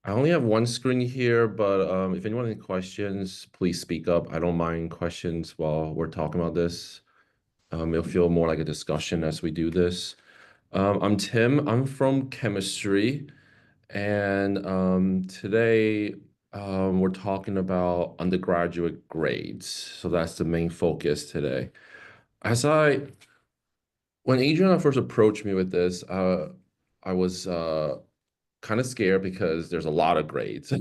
I only have one screen here, but if anyone has any questions, please speak up. I don't mind questions while we're talking about this. It'll feel more like a discussion as we do this. I'm Tim. I'm from chemistry, and today we're talking about undergraduate grades. So that's the main focus today. As I, when Adriana first approached me with this, I was kind of scared because there's a lot of grades.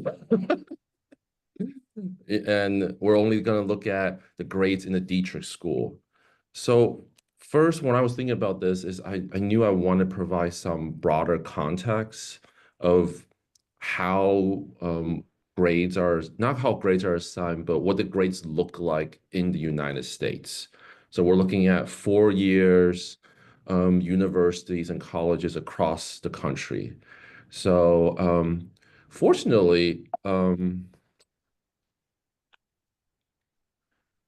And we're only going to look at the grades in the Dietrich school. So first, when I was thinking about this, is I knew I wanted to provide some broader context of how grades are, not how grades are assigned, but what the grades look like in the United States. So we're looking at 4 years, universities and colleges across the country. So fortunately,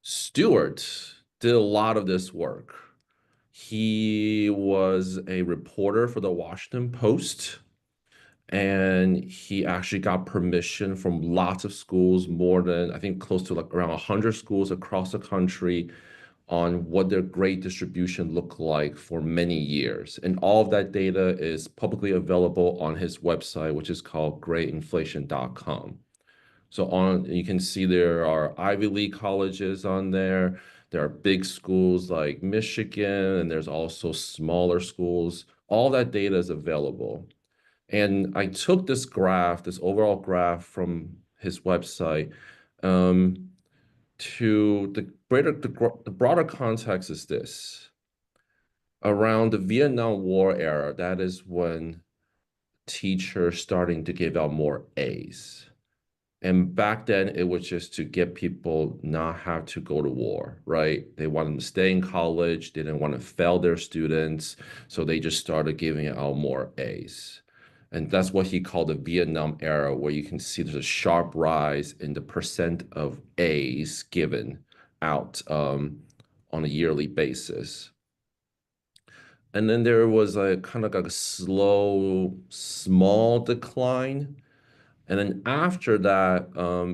Stewart did a lot of this work. He was a reporter for the Washington Post, and he actually got permission from lots of schools, more than I think close to like around 100 schools across the country on what their grade distribution looked like for many years. And all of that data is publicly available on his website, which is called gradeinflation.com. So on, you can see there are Ivy League colleges on there. There are big schools like Michigan, and there's also smaller schools. All that data is available. And I took this graph, this overall graph from his website, um, to the broader context is this. Around the Vietnam War era, that is when teachers starting to give out more A's. And back then, it was just to get people not have to go to war, right? They wanted to stay in college. They didn't want to fail their students. So they just started giving out more A's. And that's what he called the Vietnam era, where you can see there's a sharp rise in the percent of A's given out on a yearly basis. And then there was a kind of like a slow, small decline, and then after that,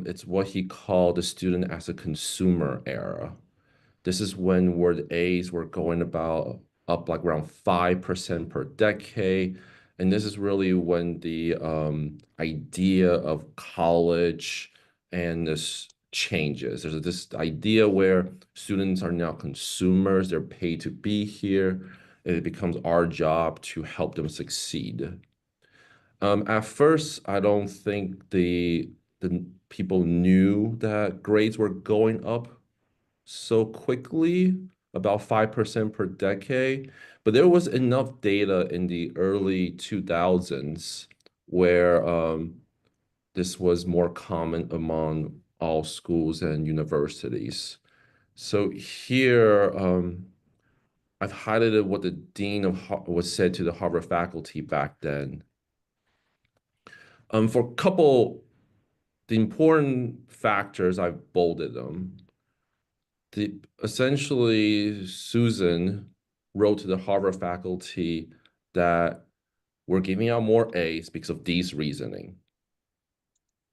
it's what he called the student as a consumer era. This is when where the A's were going about up like around 5% per decade. And this is really when the idea of college and this changes. There's this idea where students are now consumers, they're paid to be here, and it becomes our job to help them succeed. At first, I don't think the people knew that grades were going up so quickly, about 5% per decade. But there was enough data in the early 2000s where this was more common among all schools and universities. So here, I've highlighted what the dean of was said to the Harvard faculty back then. For a couple, the important factors, I've bolded them. Essentially, Susan wrote to the Harvard faculty that we're giving out more A's because of these reasoning.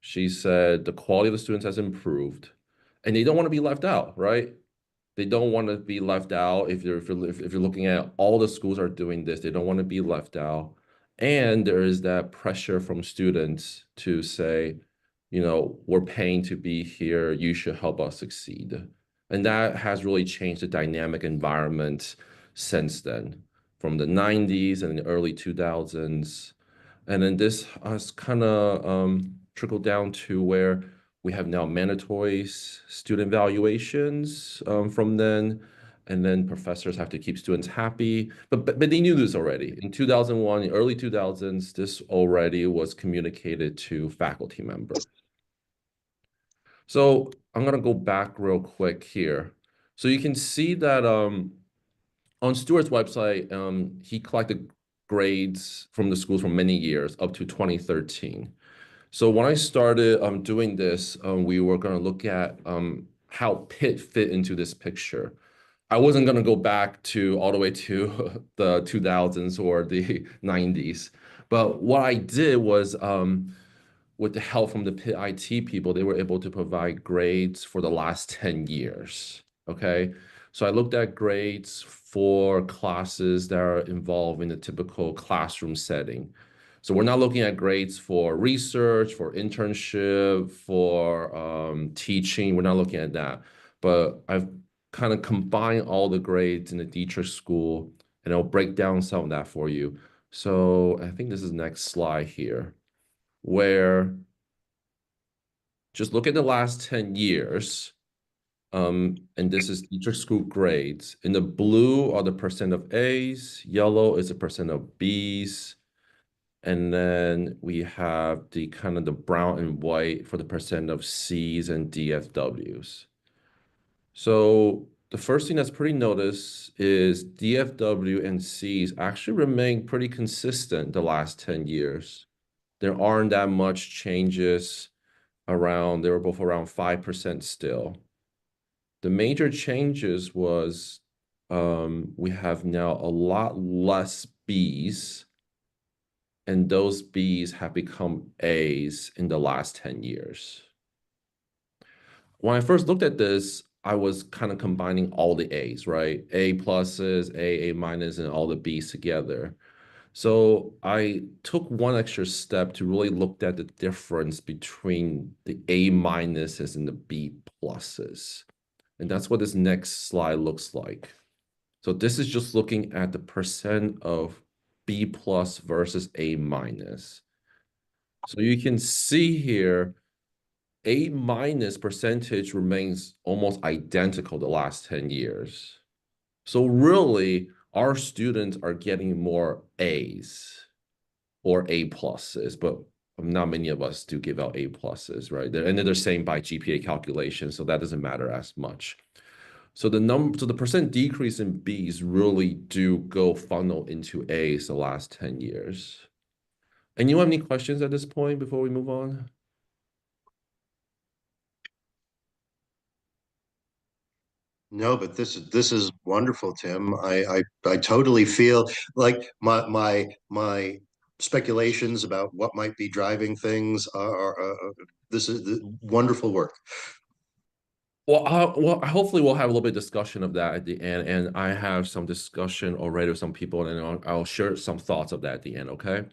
She said the quality of the students has improved, and they don't want to be left out, right? They don't want to be left out. If you're looking at all the schools are doing this, they don't want to be left out. And there is that pressure from students to say, we're paying to be here. You should help us succeed. And that has really changed the dynamic environment since then, from the 90s and the early 2000s. And then this has kind of trickled down to where we have now mandatory student evaluations from then, and then professors have to keep students happy. But they knew this already. In 2001, the early 2000s, this already was communicated to faculty members. So I'm gonna go back real quick here. So you can see that on Stewart's website, he collected grades from the schools for many years up to 2013. So when I started doing this, we were going to look at how Pitt fit into this picture. I wasn't going to go back to all the way to the 2000s or the 90s. But what I did was with the help from the Pitt IT people, they were able to provide grades for the last 10 years. Okay. So I looked at grades for classes that are involved in the typical classroom setting. So we're not looking at grades for research, for internship, for teaching. We're not looking at that. But I've kind of combined all the grades in the Dietrich school, and I'll break down some of that for you. So I think this is next slide here, where just look at the last 10 years. And this is Dietrich school grades. In the blue are the percent of A's, yellow is the percent of B's, and then we have the kind of the brown and white for the percent of C's and DFWs. So the first thing that's pretty noticed is DFW and C's actually remain pretty consistent the last 10 years. There aren't that much changes around, they were both around 5% still. The major changes was we have now a lot less B's, and those B's have become A's in the last 10 years. When I first looked at this, I was kind of combining all the A's, right? A pluses, A minus, and all the B's together. So I took one extra step to really look at the difference between the A minuses and the B pluses. And that's what this next slide looks like. So this is just looking at the percent of B plus versus A minus. So you can see here, A minus percentage remains almost identical the last 10 years. So really, our students are getting more A's or A pluses, but not many of us do give out A pluses, right? And they're saying by GPA calculation, so that doesn't matter as much. So the percent decrease in B's really do go funnel into A's the last 10 years. And you have any questions at this point before we move on? No, but this is wonderful, Tim. I totally feel like my speculations about what might be driving things are this is wonderful work. Well, hopefully we'll have a little bit of discussion of that at the end, and I have some discussion already with some people, and I'll share some thoughts of that at the end, okay?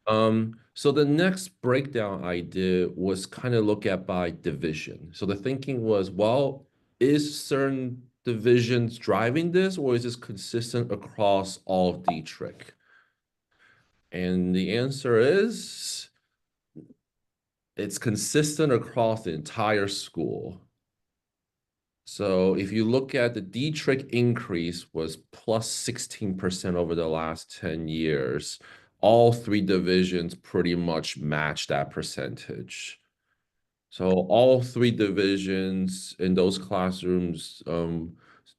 So the next breakdown I did was kind of look at by division. So the thinking was, well, is certain divisions driving this, or is this consistent across all of Dietrich? And the answer is it's consistent across the entire school. So if you look at the Dietrich increase was plus 16% over the last 10 years, all three divisions pretty much match that percentage. So all three divisions in those classrooms,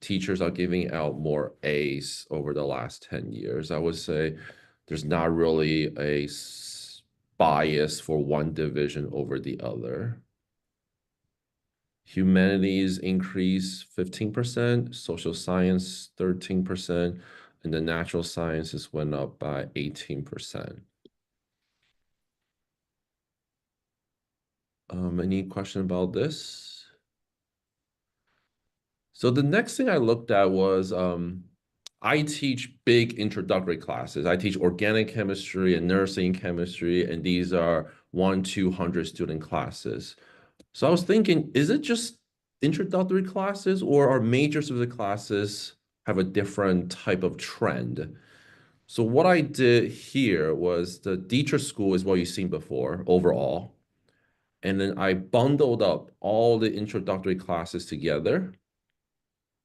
teachers are giving out more A's over the last 10 years. I would say there's not really a bias for one division over the other. Humanities increase 15%, social science 13%, and the natural sciences went up by 18%. Any question about this? So the next thing I looked at was I teach big introductory classes. I teach organic chemistry and nursing chemistry, and these are 1-200 student classes. So I was thinking, is it just introductory classes, or are major specific classes have a different type of trend? So what I did here was the Dietrich school is what you've seen before overall. And then I bundled up all the introductory classes together.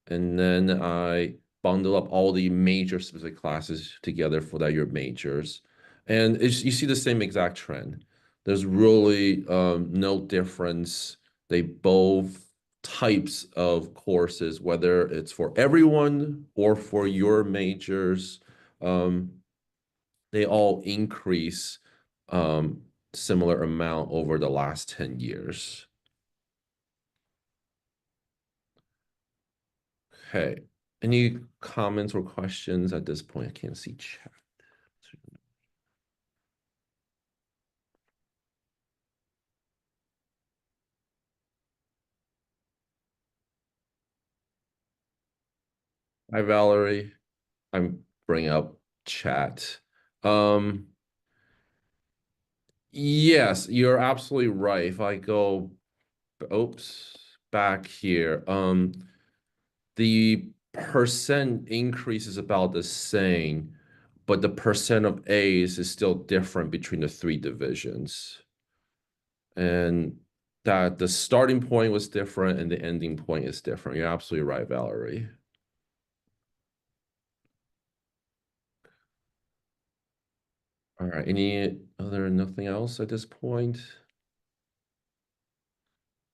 And then I bundle up all the major specific classes together for that your majors. And you see the same exact trend. There's really no difference. They both types of courses, whether it's for everyone or for your majors, um, they all increase similar amount over the last 10 years. Okay. Any comments or questions at this point? I can't see chat. Hi, Valerie. I'm bringing up chat. Um, yes, you're absolutely right. If I go, oops, back here, the percent increase is about the same, but the percent of A's is still different between the three divisions. And that the starting point was different and the ending point is different. You're absolutely right, Valerie. All right, nothing else at this point?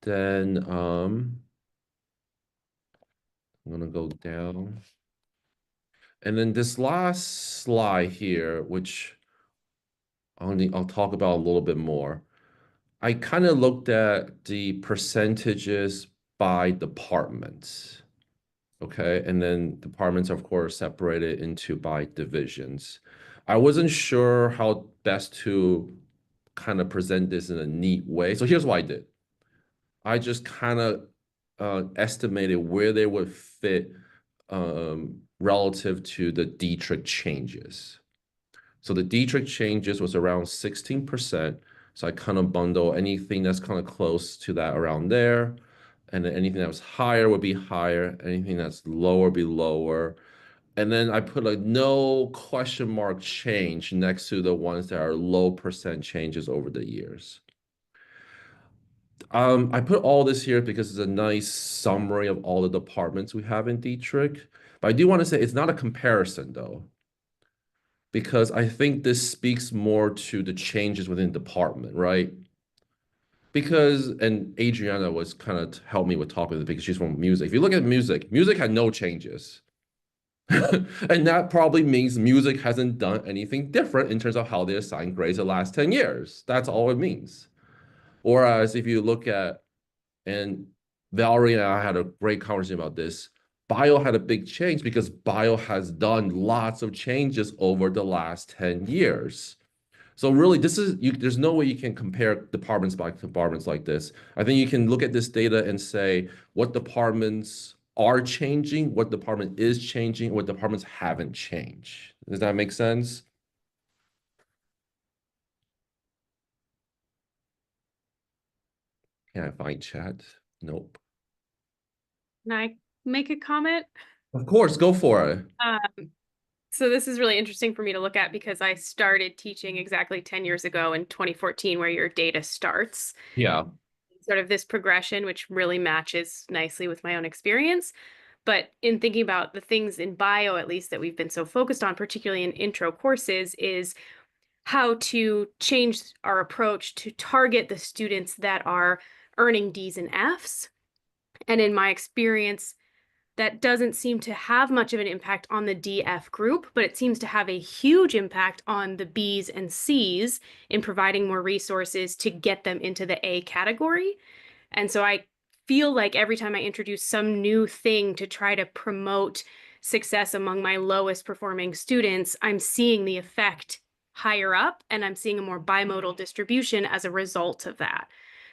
Then I'm gonna go down. And then this last slide here, which I'll talk about a little bit more. I kind of looked at the percentages by departments. Okay. And then departments, of course, separated into by divisions. I wasn't sure how best to kind of present this in a neat way. So here's what I did. I just kind of estimated where they would fit relative to the Dietrich changes. So the Dietrich changes was around 16%. So I kind of bundle anything that's kind of close to that around there. And then anything that was higher would be higher. Anything that's lower would be lower. And then I put a no question mark change next to the ones that are low percent changes over the years. I put all this here because it's a nice summary of all the departments we have in Dietrich. But I do want to say it's not a comparison though, because I think this speaks more to the changes within the department, right? Because, and Adriana was kind of helped me with talking because she's from music. If you look at music, music had no changes. And that probably means music hasn't done anything different in terms of how they assign grades the last 10 years. That's all it means. Whereas if you look at, and Valerie and I had a great conversation about this, bio had a big change because bio has done lots of changes over the last 10 years. So really, there's no way you can compare departments by departments like this. I think you can look at this data and say what departments are changing, what department is changing, what departments haven't changed. Does that make sense? Can I find chat? Nope. Can I make a comment? Of course, go for it. So this is really interesting for me to look at because I started teaching exactly 10 years ago in 2014, where your data starts. Yeah. Sort of this progression, which really matches nicely with my own experience. But in thinking about the things in bio, at least that we've been so focused on, particularly in intro courses, is how to change our approach to target the students that are earning D's and F's. And in my experience, that doesn't seem to have much of an impact on the DF group, but it seems to have a huge impact on the B's and C's in providing more resources to get them into the A category. And so I feel like every time I introduce some new thing to try to promote success among my lowest performing students, I'm seeing the effect higher up and I'm seeing a more bimodal distribution as a result of that.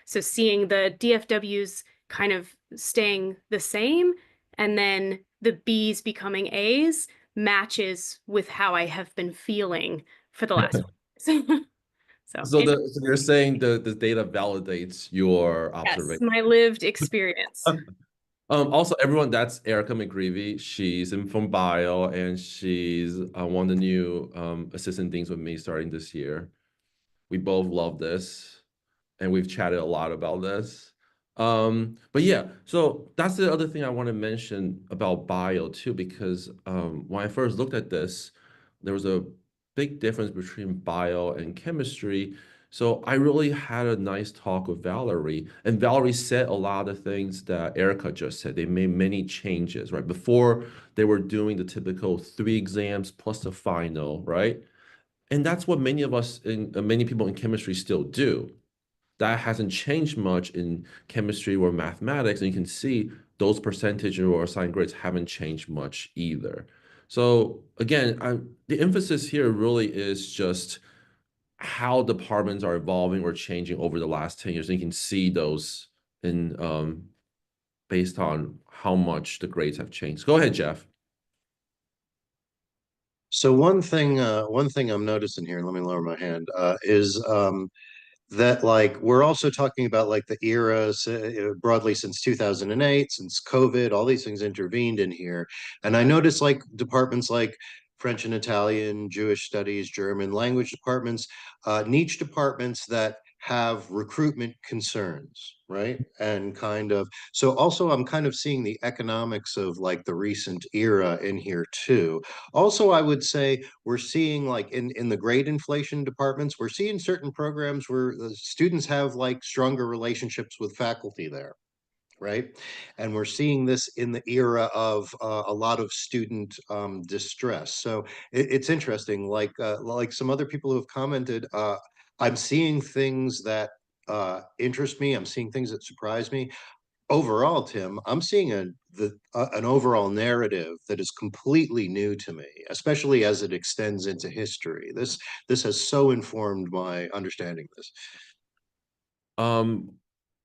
So seeing the DFWs kind of staying the same and then the B's becoming A's matches with how I have been feeling for the last week. So So you're saying the data validates your yes, observation. my lived experience. Also, everyone, that's Erica McGreevy. She's in from bio, and she's one of the new assistant deans with me starting this year. We both love this, and we've chatted a lot about this. But yeah, so that's the other thing I want to mention about bio too, because when I first looked at this, there was a big difference between bio and chemistry. So I really had a nice talk with Valerie, and Valerie said a lot of things that Erica just said. They made many changes, right? Before they were doing the typical 3 exams plus the final, right? And that's what many of us in many people in chemistry still do. That hasn't changed much in chemistry or mathematics, and you can see those percentages or assigned grades haven't changed much either. So again, the emphasis here really is just how departments are evolving or changing over the last 10 years. And you can see those in based on how much the grades have changed. Go ahead, Jeff. So one thing I'm noticing here, let me lower my hand, is that like we're also talking about like the era broadly since 2008, since COVID, all these things intervened in here. And I noticed like departments like French and Italian, Jewish studies, German language departments, niche departments that have recruitment concerns, right? And kind of, so also I'm kind of seeing the economics of like the recent era in here too. Also, I would say we're seeing like in the grade inflation departments, we're seeing certain programs where the students have like stronger relationships with faculty there, right? And we're seeing this in the era of a lot of student distress. So it's interesting. Like some other people who have commented, I'm seeing things that interest me. I'm seeing things that surprise me. Overall, Tim, I'm seeing an overall narrative that is completely new to me, especially as it extends into history. This has so informed my understanding of this. Um,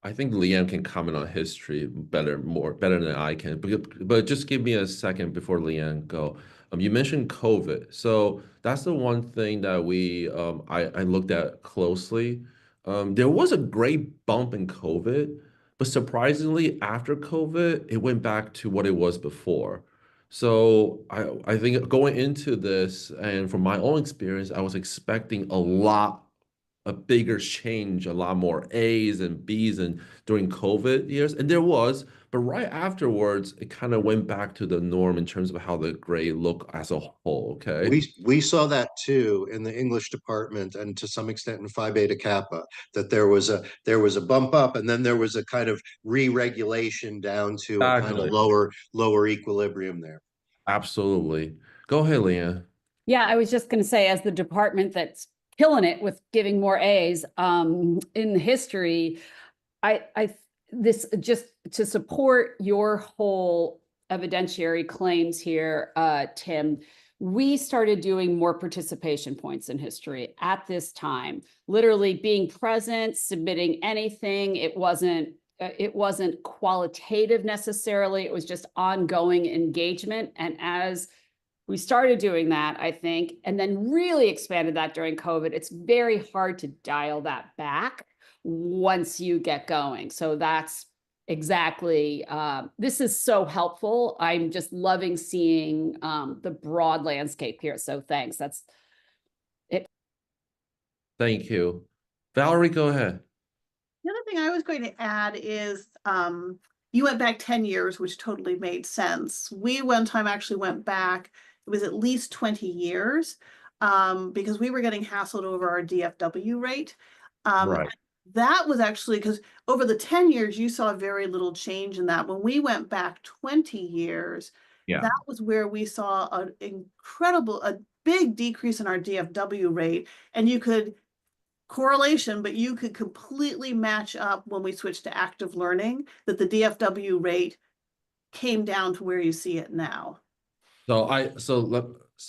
I think Liam can comment on history better than I can. But just give me a second before Liam go. You mentioned COVID, so that's the one thing that I looked at closely. There was a great bump in COVID, but surprisingly, after COVID, it went back to what it was before. So I think going into this, and from my own experience, I was expecting a bigger change, a lot more A's and B's and during COVID years. And there was, but right afterwards, it kind of went back to the norm in terms of how the grade look as a whole. Okay. We saw that too in the English department and to some extent in Phi Beta Kappa, that there was a bump up and then there was a kind of re-regulation down to a kind of Exactly. lower equilibrium there. Absolutely. Go ahead, Leanne. Yeah, I was just going to say, as the department that's killing it with giving more A's in history, I this just to support your whole evidentiary claims here, Tim. We started doing more participation points in history at this time. Literally being present, submitting anything. It wasn't qualitative necessarily. It was just ongoing engagement. And as we started doing that, I think, and then really expanded that during COVID. It's very hard to dial that back once you get going. So that's exactly, this is so helpful. I'm just loving seeing the broad landscape here. So thanks. That's it. Thank you. Valerie, go ahead. The other thing I was going to add is you went back 10 years, which totally made sense. We one time actually went back, it was at least 20 years because we were getting hassled over our DFW rate. Right. That was actually because over the 10 years, you saw very little change in that. When we went back 20 years, Yeah. that was where we saw a big decrease in our DFW rate. And you could correlation, but you could completely match up when we switched to active learning that the DFW rate came down to where you see it now. So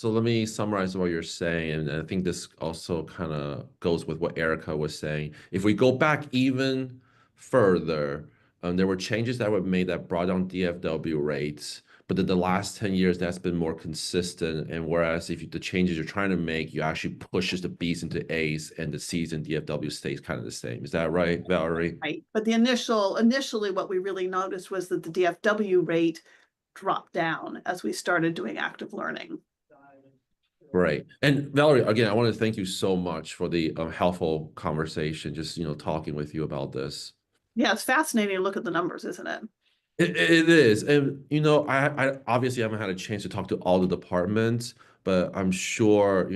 let me summarize what you're saying, and I think this also kind of goes with what Erica was saying. If we go back even further, there were changes that were made that brought down DFW rates, but in the last 10 years, that's been more consistent. And whereas the changes you're trying to make, you actually pushes the B's into A's and the C's and DFW stays kind of the same. Is that right, Valerie? Right. But initially what we really noticed was that the DFW rate dropped down as we started doing active learning. Great. And Valerie, again, I want to thank you so much for the helpful conversation, just, talking with you about this. Yeah, it's fascinating to look at the numbers, isn't it? It is. And, I obviously haven't had a chance to talk to all the departments, but I'm sure,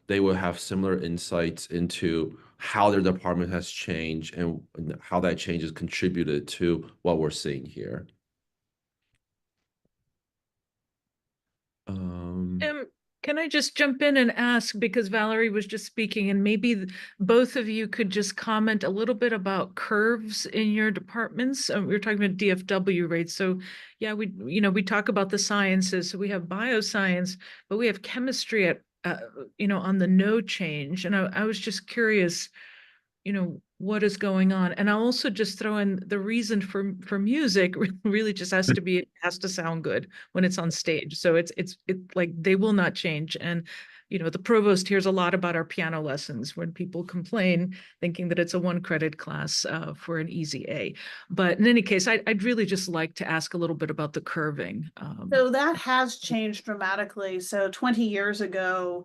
they will have similar insights into how their department has changed and how that change has contributed to what we're seeing here. Can I just jump in and ask, because Valerie was just speaking, and maybe both of you could just comment a little bit about curves in your departments. We were talking about DFW rates. So yeah, we talk about the sciences. So we have bioscience, but we have chemistry at, on the no change. And I was just curious, what is going on. And I'll also just throw in the reason for music really just has to be, it has to sound good when it's on stage. So it's like they will not change. And the provost hears a lot about our piano lessons when people complain, thinking that it's a 1-credit class for an easy A. But in any case, I'd really just like to ask a little bit about the curving. So that has changed dramatically. So 20 years ago,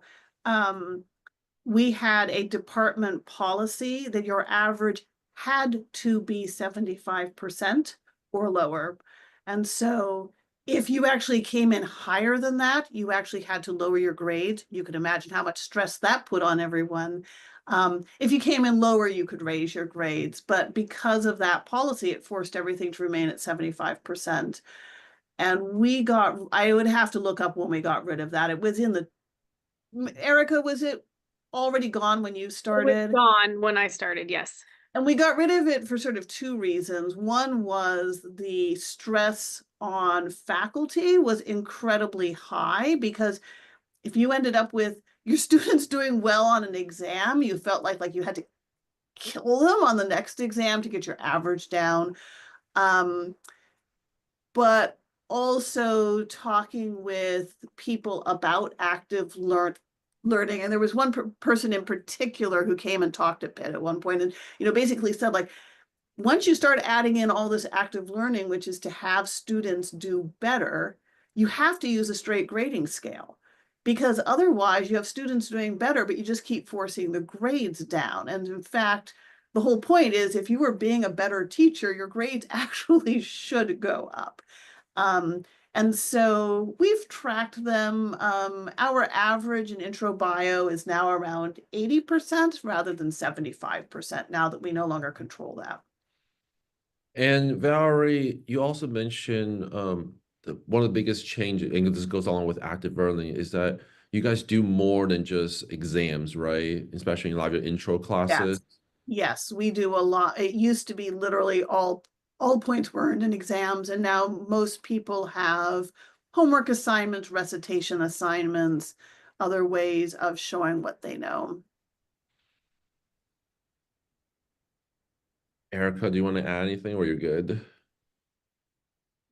we had a department policy that your average had to be 75% or lower. And so if you actually came in higher than that, you actually had to lower your grade. You could imagine how much stress that put on everyone. If you came in lower, you could raise your grades. But because of that policy, it forced everything to remain at 75%. And I would have to look up when we got rid of that. It was Erica, was it already gone when you started? Gone when I started, yes. And we got rid of it for sort of 2 reasons. One was the stress on faculty was incredibly high, because if you ended up with your students doing well on an exam, you felt like you had to kill them on the next exam to get your average down. But also talking with people about active learning. And there was one person in particular who came and talked at Pitt at one point and, basically said, like, once you start adding in all this active learning, which is to have students do better, you have to use a straight grading scale, because otherwise you have students doing better, but you just keep forcing the grades down. And in fact, the whole point is, if you were being a better teacher, your grades actually should go up. And so we've tracked them. Our average in intro bio is now around 80% rather than 75% now that we no longer control that. And Valerie, you also mentioned one of the biggest changes, and this goes along with active learning, is that you guys do more than just exams, right? Especially in a lot of your intro classes. Yes, we do a lot. It used to be literally all points were earned in exams, and now most people have homework assignments, recitation assignments, other ways of showing what they know. Erica, do you want to add anything, or you're good?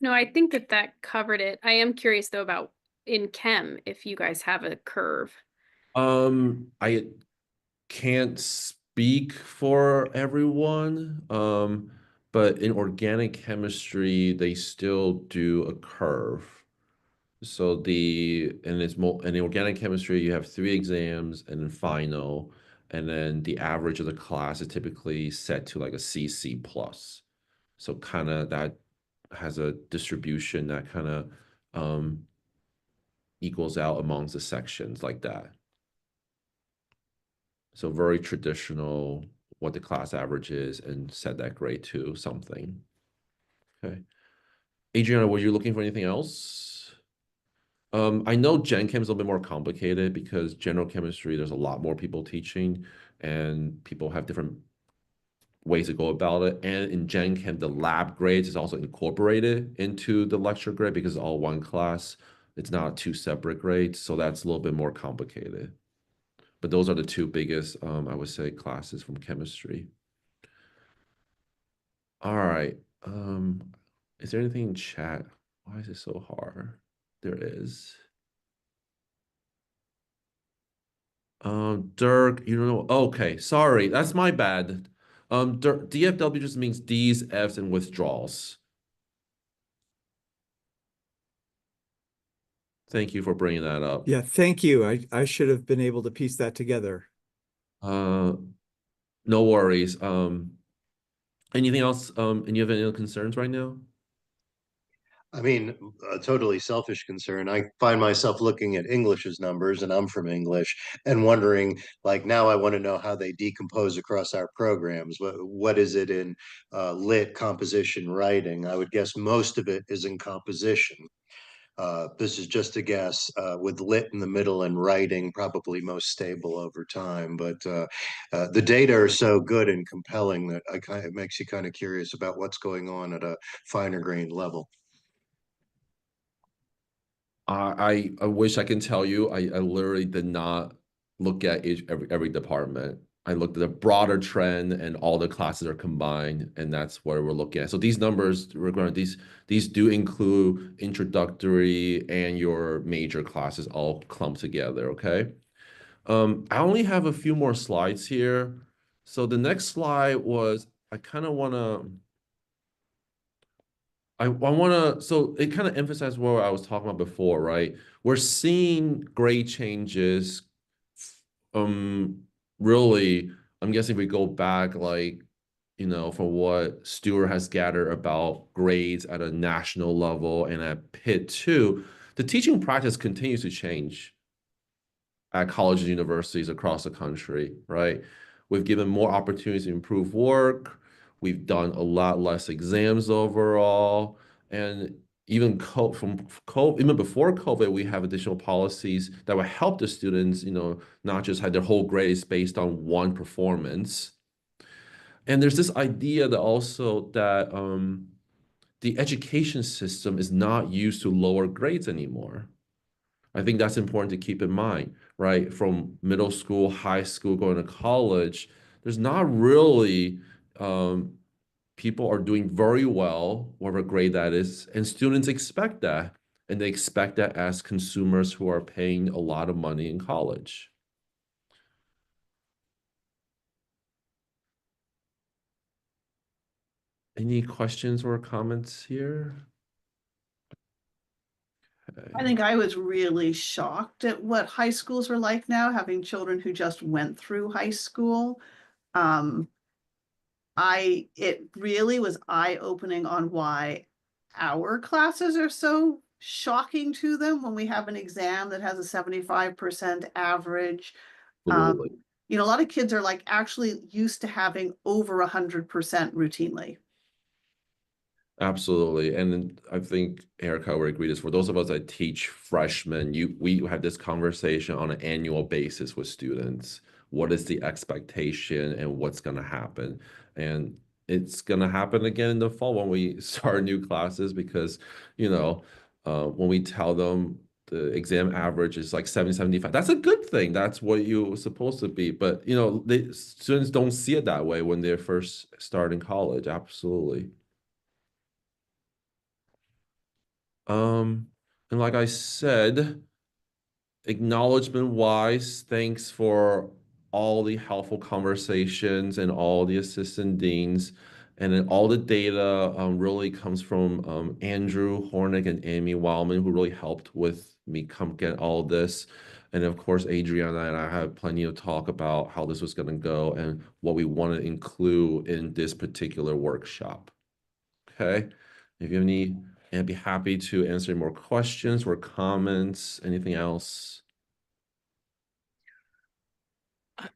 No, I think that covered it. I am curious though about in chem, if you guys have a curve. I can't speak for everyone, but in organic chemistry, they still do a curve. So in the organic chemistry, you have 3 exams and then final, and then the average of the class is typically set to like a C plus. So kind of that has a distribution that kind of equals out amongst the sections like that. So very traditional, what the class average is, and set that grade to something. Okay. Adriana, were you looking for anything else? I know Gen Chem is a little bit more complicated because general chemistry, there's a lot more people teaching and people have different ways to go about it. And in Gen Chem, the lab grades is also incorporated into the lecture grade because it's all one class. It's not 2 separate grades, so that's a little bit more complicated. But those are the 2 biggest, I would say, classes from chemistry. All right. Is there anything in chat? Why is it so hard? There is. Dirk, you don't know. Okay, sorry, that's my bad. Dirk, DFW just means D's, F's, and withdrawals. Thank you for bringing that up. Yeah, thank you. I should have been able to piece that together. No worries. Anything else? And you have any other concerns right now? I mean, a totally selfish concern. I find myself looking at English's numbers, and I'm from English, and wondering, like, now I want to know how they decompose across our programs. What is it in lit, composition, writing? I would guess most of it is in composition. This is just a guess, with lit in the middle and writing probably most stable over time. But the data are so good and compelling that it makes you kind of curious about what's going on at a finer grained level. I wish I can tell you. I literally did not look at every department. I looked at a broader trend and all the classes are combined, and that's what we're looking at. So these numbers, these do include introductory and your major classes all clumped together, okay? I only have a few more slides here. So the next slide was, I kind of want to, I want to, so it kind of emphasized what I was talking about before, right? We're seeing grade changes. Um, really, I'm guessing if we go back, like, from what Stewart has gathered about grades at a national level and at Pitt too, the teaching practice continues to change at colleges and universities across the country, right? We've given more opportunities to improve work. We've done a lot less exams overall. And even even before COVID, we have additional policies that will help the students, not just have their whole grades based on one performance. And there's this idea that also that the education system is not used to lower grades anymore. I think that's important to keep in mind, right? From middle school, high school, going to college, there's not really people are doing very well, whatever grade that is, and students expect that. And they expect that as consumers who are paying a lot of money in college. Any questions or comments here? I think I was really shocked at what high schools are like now, having children who just went through high school. It really was eye-opening on why our classes are so shocking to them when we have an exam that has a 75% average. Absolutely. A lot of kids are like actually used to having over 100% routinely. Absolutely. And I think Erica would agree this. For those of us that teach freshmen, we have this conversation on an annual basis with students. What is the expectation and what's going to happen? And it's going to happen again in the fall when we start new classes because, when we tell them the exam average is like 70, 75, that's a good thing. That's what you're supposed to be. But, students don't see it that way when they're first starting college. Absolutely. And like I said, acknowledgement wise, thanks for all the helpful conversations and all the assistant deans. And then all the data really comes from Andrew Hornick and Amy Wildman, who really helped with me come get all this. And of course, Adriana and I had plenty of talk about how this was going to go and what we want to include in this particular workshop. Okay. If you have any, I'd be happy to answer more questions or comments. Anything else?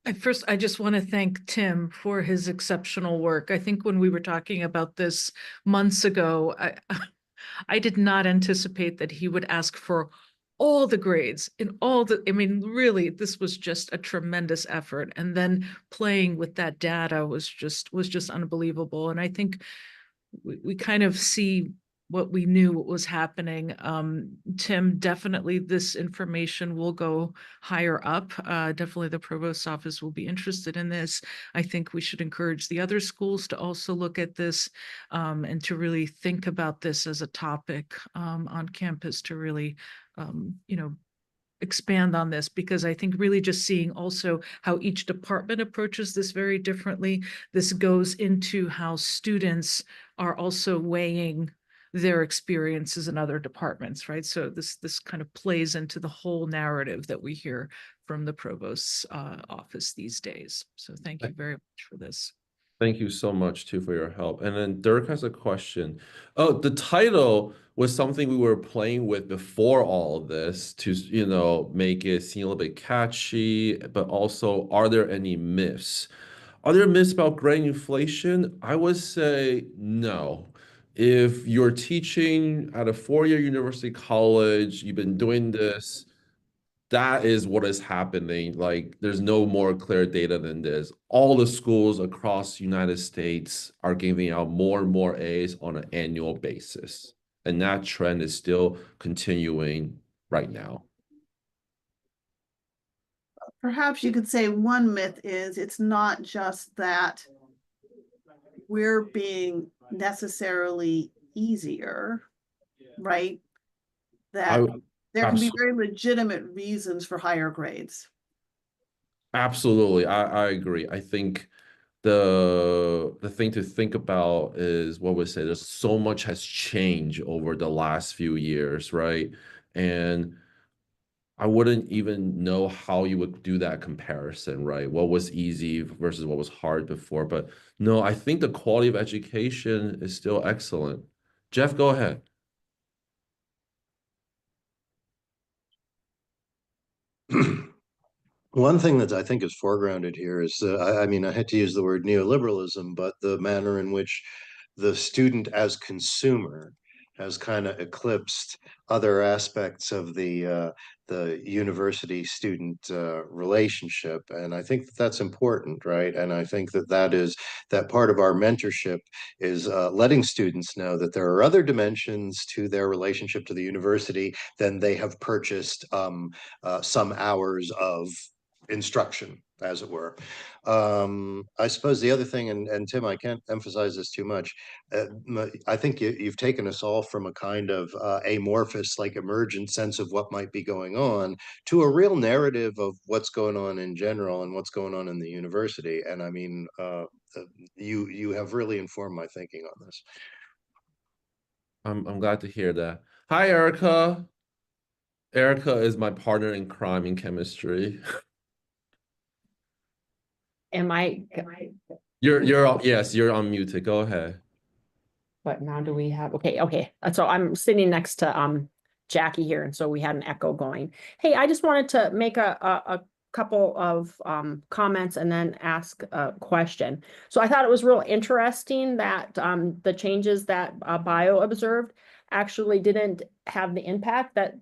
I just want to thank Tim for his exceptional work. I think when we were talking about this months ago, I did not anticipate that he would ask for all the grades in I mean, really, this was just a tremendous effort. And then playing with that data was just unbelievable. And I think we kind of see what we knew what was happening. Tim, definitely this information will go higher up. Definitely the provost's office will be interested in this. I think we should encourage the other schools to also look at this and to really think about this as a topic on campus to really, expand on this, because I think really just seeing also how each department approaches this very differently, this goes into how students are also weighing their experiences in other departments, right? So this kind of plays into the whole narrative that we hear from the provost's office these days. So thank you very much for this. Thank you so much too for your help. And then Dirk has a question. Oh, the title was something we were playing with before all of this to, make it seem a little bit catchy, but also, are there any myths? Are there myths about grade inflation? I would say no. If you're teaching at a four-year university college, you've been doing this, that is what is happening. Like, there's no more clear data than this. All the schools across the United States are giving out more and more A's on an annual basis. And that trend is still continuing right now. perhaps you could say one myth is it's not just that we're being necessarily easier, right? That I there can be absolutely. very legitimate reasons for higher grades. Absolutely, I agree. I think the thing to think about is what we say, there's so much has changed over the last few years, right? And I wouldn't even know how you would do that comparison, right? What was easy versus what was hard before. But no, I think the quality of education is still excellent. Jeff, go ahead. One thing that I think is foregrounded here is, I mean, I had to use the word neoliberalism, but the manner in which the student as consumer has kind of eclipsed other aspects of the university student relationship, and I think that that's important, right? And I think that that part of our mentorship is letting students know that there are other dimensions to their relationship to the university than they have purchased some hours of instruction, as it were. I suppose the other thing, and Tim, I can't emphasize this too much. I think you've taken us all from a kind of amorphous, like emergent sense of what might be going on to a real narrative of what's going on in general and what's going on in the university. And I mean, you have really informed my thinking on this. I'm glad to hear that. Hi, Erica. Erica is my partner in crime in chemistry. Am I, Yes, you're unmuted. Go ahead. but now do we have, okay. So I'm sitting next to Jackie here, and so we had an echo going. Hey, I just wanted to make a couple of comments and then ask a question. So I thought it was real interesting that the changes that Bio observed actually didn't have the impact that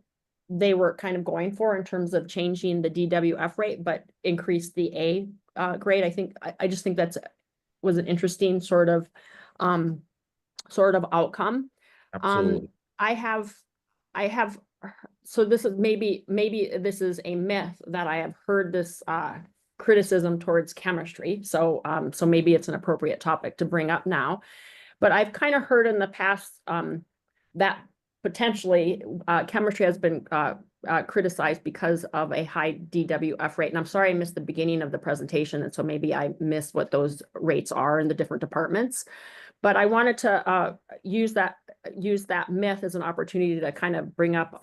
they were kind of going for in terms of changing the DWF rate, but increased the A grade. I just think that's was an interesting sort of outcome. Absolutely. I have, so this is maybe this is a myth that I have heard this criticism towards chemistry. So so maybe it's an appropriate topic to bring up now. But I've kind of heard in the past that potentially chemistry has been criticized because of a high DWF rate. And I'm sorry I missed the beginning of the presentation, and so maybe I missed what those rates are in the different departments. But I wanted to use that myth as an opportunity to kind of bring up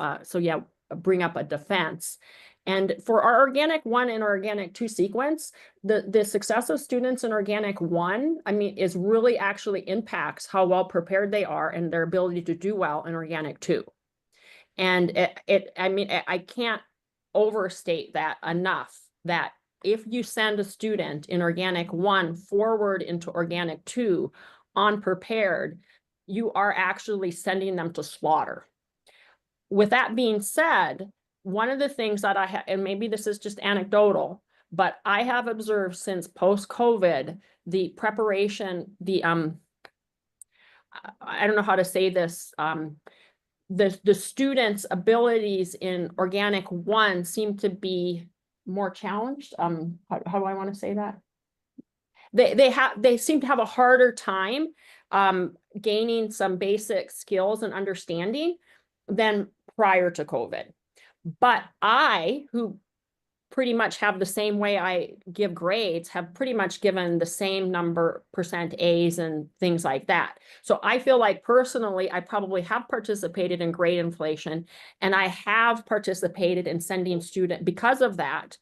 bring up a defense. And for our organic 1 and organic 2 sequence, the success of students in organic 1, I mean, is really actually impacts how well prepared they are and their ability to do well in organic 2. And I mean, I can't overstate that enough, that if you send a student in organic 1 forward into organic 2 unprepared, you are actually sending them to slaughter. With that being said, one of the things that I have, and maybe this is just anecdotal, but I have observed since post-COVID, the preparation, I don't know how to say this, the students' abilities in organic 1 seem to be more challenged. How do I want to say that? They seem to have a harder time gaining some basic skills and understanding than prior to COVID. But I, who pretty much have the same way I give grades, have pretty much given the same % A's and things like that. So I feel like personally, I probably have participated in grade inflation, and I have participated in sending students because of that,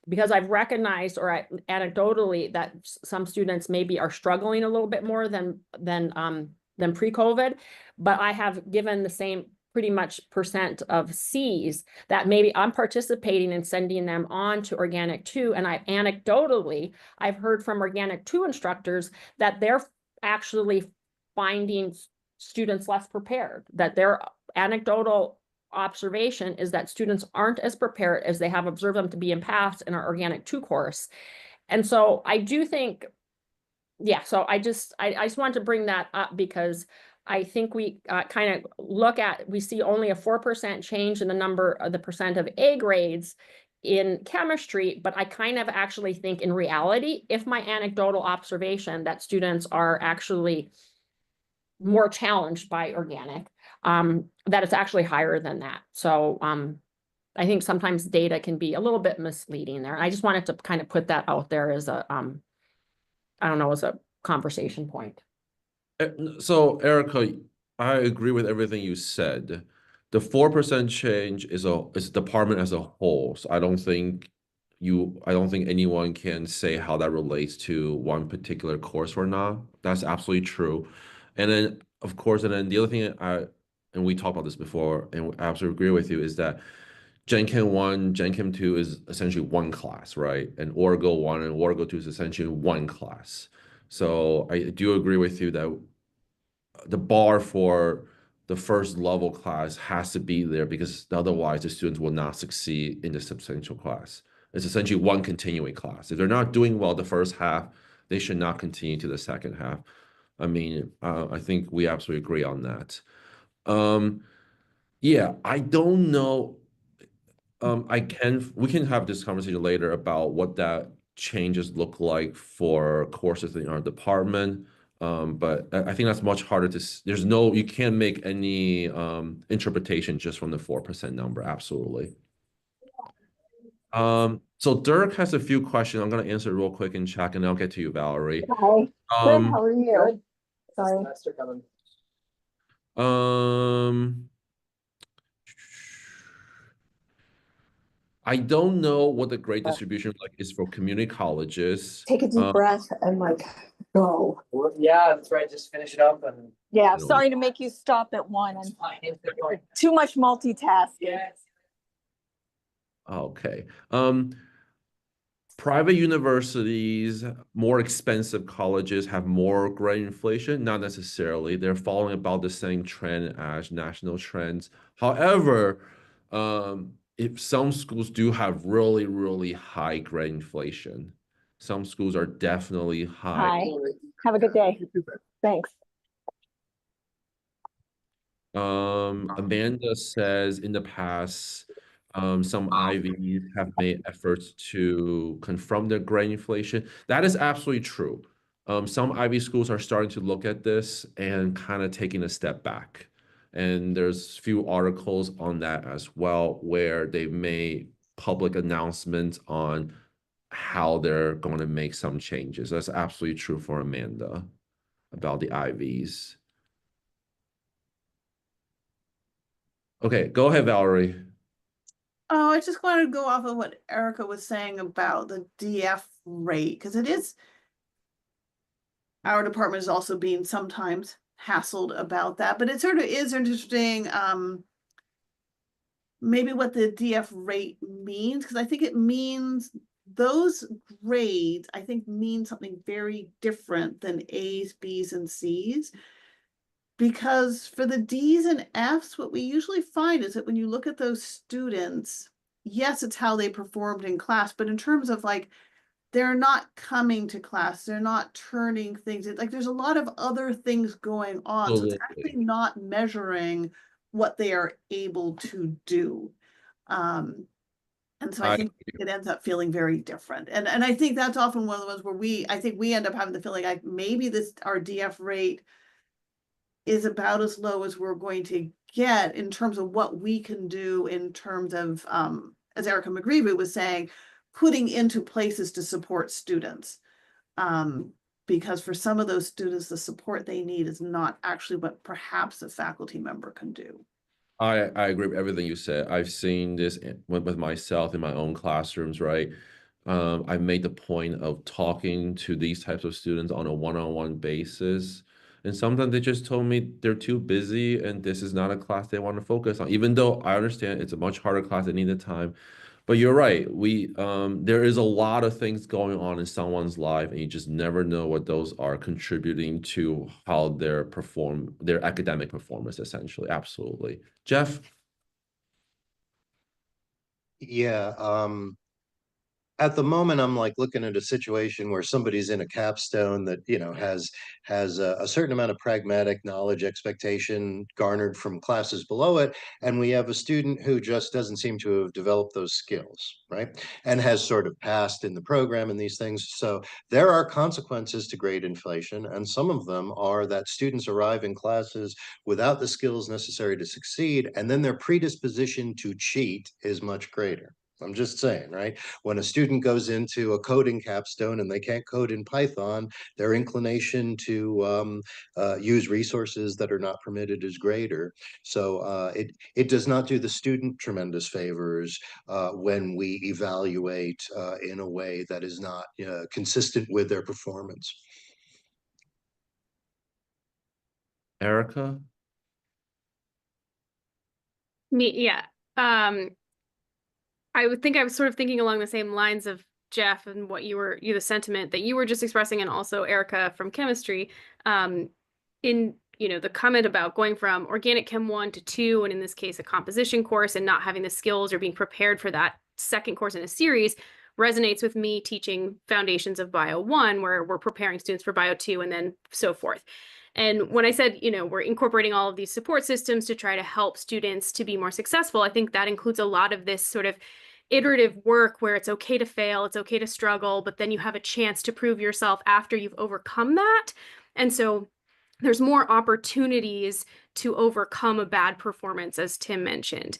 because I've recognized anecdotally that some students maybe are struggling a little bit more than pre-COVID, but I have given the same pretty much % of C's that maybe I'm participating in sending them on to organic 2. And I've heard from organic 2 instructors that they're actually finding students less prepared, that their anecdotal observation is that students aren't as prepared as they have observed them to be in past in our organic 2 course. And so I do think, so I just wanted to bring that up because I think we we see only a 4% change in the % of A grades in chemistry, but I kind of actually think in reality, if my anecdotal observation that students are actually more challenged by organic, that it's actually higher than that. So I think sometimes data can be a little bit misleading there. I just wanted to kind of put that out there as a, I don't know, as a conversation point. So, Erica, I agree with everything you said. The 4% change is a department as a whole. So I don't think anyone can say how that relates to one particular course or not. That's absolutely true. And then of course, and then the other thing and we talked about this before, and I absolutely agree with you, is that Gen Chem 1, Gen Chem 2 is essentially one class, right? And Orgo 1 and Orgo 2 is essentially one class. So I do agree with you that the bar for the first level class has to be there because otherwise the students will not succeed in the substantial class. It's essentially one continuing class. If they're not doing well the first half, they should not continue to the second half. I mean, I think we absolutely agree on that. Yeah, I don't know. We can have this conversation later about what that changes look like for courses in our department. But I think that's much harder you can't make any interpretation just from the 4% number. Absolutely. So Dirk has a few questions. I'm gonna answer real quick in chat, and I'll get to you, Valerie. Hi. Good. How are you? Sorry. I don't know what the grade distribution like is for community colleges. Take a deep breath and like go. Yeah, that's right. Just finish it up and Yeah, You know. sorry to make you stop at one. it's fine. Keep going. Too much multitasking. Yes. Okay. Private universities, more expensive colleges have more grade inflation. Not necessarily. They're following about the same trend as national trends. However, if some schools do have really, really high grade inflation, some schools are definitely high. Hi. Have a good day. Thanks. Amanda says in the past, some Ivies have made efforts to confront their grade inflation. That is absolutely true. Some Ivy schools are starting to look at this and kind of taking a step back. And there's few articles on that as well, where they've made public announcements on how they're going to make some changes. That's absolutely true for Amanda about the Ivies. Okay, go ahead, Valerie. Oh, I just wanted to go off of what Erica was saying about the DF rate, because it is, our department is also being sometimes hassled about that, but it sort of is interesting, maybe what the DF rate means, because I think it means those grades, I think, mean something very different than A's, B's, and C's. Because for the D's and F's, what we usually find is that when you look at those students, yes, it's how they performed in class, but in terms of like, they're not coming to class, they're not turning things in, like there's a lot of other things going on. So it's actually not measuring what they are able to do. And so I think it ends up feeling very different. And I think that's often one of the ones where I think we end up having the feeling like maybe our DF rate is about as low as we're going to get in terms of what we can do in terms of, as Erica McGreevy was saying, putting into places to support students. Because for some of those students, the support they need is not actually what perhaps a faculty member can do. I agree with everything you said. I've seen this with myself in my own classrooms, right? I've made the point of talking to these types of students on a one-on-one basis. And sometimes they just told me they're too busy and this is not a class they want to focus on, even though I understand it's a much harder class, they need the time. But you're right, there is a lot of things going on in someone's life, and you just never know what those are contributing to how their academic performance, essentially. Absolutely. Jeff? Yeah, At the moment, I'm like looking at a situation where somebody's in a capstone that, you know, has a certain amount of pragmatic knowledge expectation garnered from classes below it, and we have a student who just doesn't seem to have developed those skills, right? And has sort of passed in the program and these things. So there are consequences to grade inflation, and some of them are that students arrive in classes without the skills necessary to succeed, and then their predisposition to cheat is much greater. I'm just saying, right? When a student goes into a coding capstone and they can't code in Python, their inclination to use resources that are not permitted is greater. So it does not do the student tremendous favors when we evaluate in a way that is not consistent with their performance. Erica? Yeah. I would think I was sort of thinking along the same lines of Jeff and what the sentiment that you were just expressing, and also Erica from chemistry. In the comment about going from organic chem 1 to 2, and in this case a composition course, and not having the skills or being prepared for that second course in a series resonates with me teaching Foundations of Bio 1, where we're preparing students for Bio 2 and then so forth. And when I said, we're incorporating all of these support systems to try to help students to be more successful, I think that includes a lot of this sort of iterative work where it's okay to fail, it's okay to struggle, but then you have a chance to prove yourself after you've overcome that. And so there's more opportunities to overcome a bad performance, as Tim mentioned.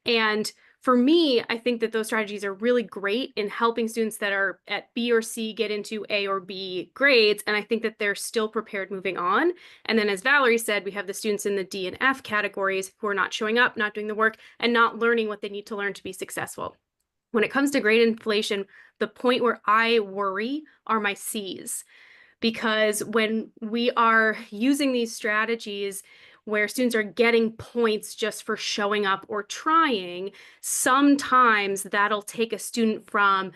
And for me, I think that those strategies are really great in helping students that are at B or C get into A or B grades. And I think that they're still prepared moving on. And then, as Valerie said, we have the students in the D and F categories who are not showing up, not doing the work, and not learning what they need to learn to be successful. When it comes to grade inflation, the point where I worry are my Cs. Because when we are using these strategies where students are getting points just for showing up or trying, sometimes that'll take a student from,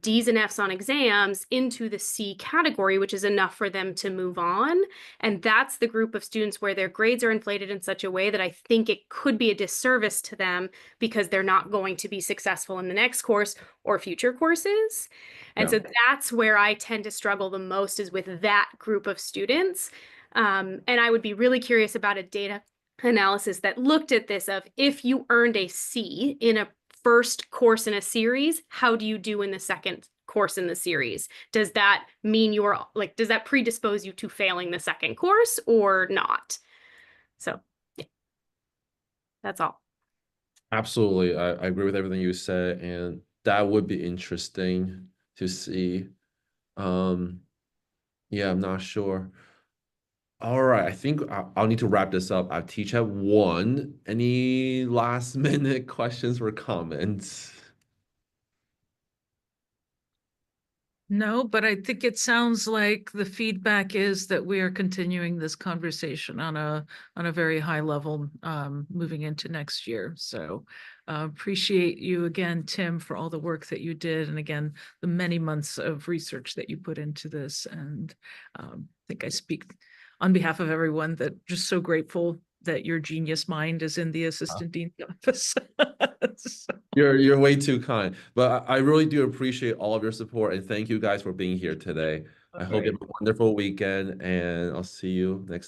D's and F's on exams into the C category, which is enough for them to move on. And that's the group of students where their grades are inflated in such a way that I think it could be a disservice to them because they're not going to be successful in the next course or future courses. And so that's where I tend to struggle the most, is with that group of students. And I would be really curious about a data analysis that looked at this of, if you earned a C in a first course in a series, how do you do in the second course in the series? Does that mean does that predispose you to failing the second course or not? So yeah, that's all. Absolutely. I agree with everything you said, and that would be interesting to see. Yeah, I'm not sure. All right, I think I'll need to wrap this up. I teach at 1. Any last minute questions or comments? No, but I think it sounds like the feedback is that we are continuing this conversation on a very high level, moving into next year. So appreciate you again, Tim, for all the work that you did, and again, the many months of research that you put into this. And I think I speak on behalf of everyone that just so grateful that your genius mind is in the assistant dean's office. So. You're way too kind, but I really do appreciate all of your support, and thank you guys for being here today. I hope you have a wonderful weekend, and I'll see you next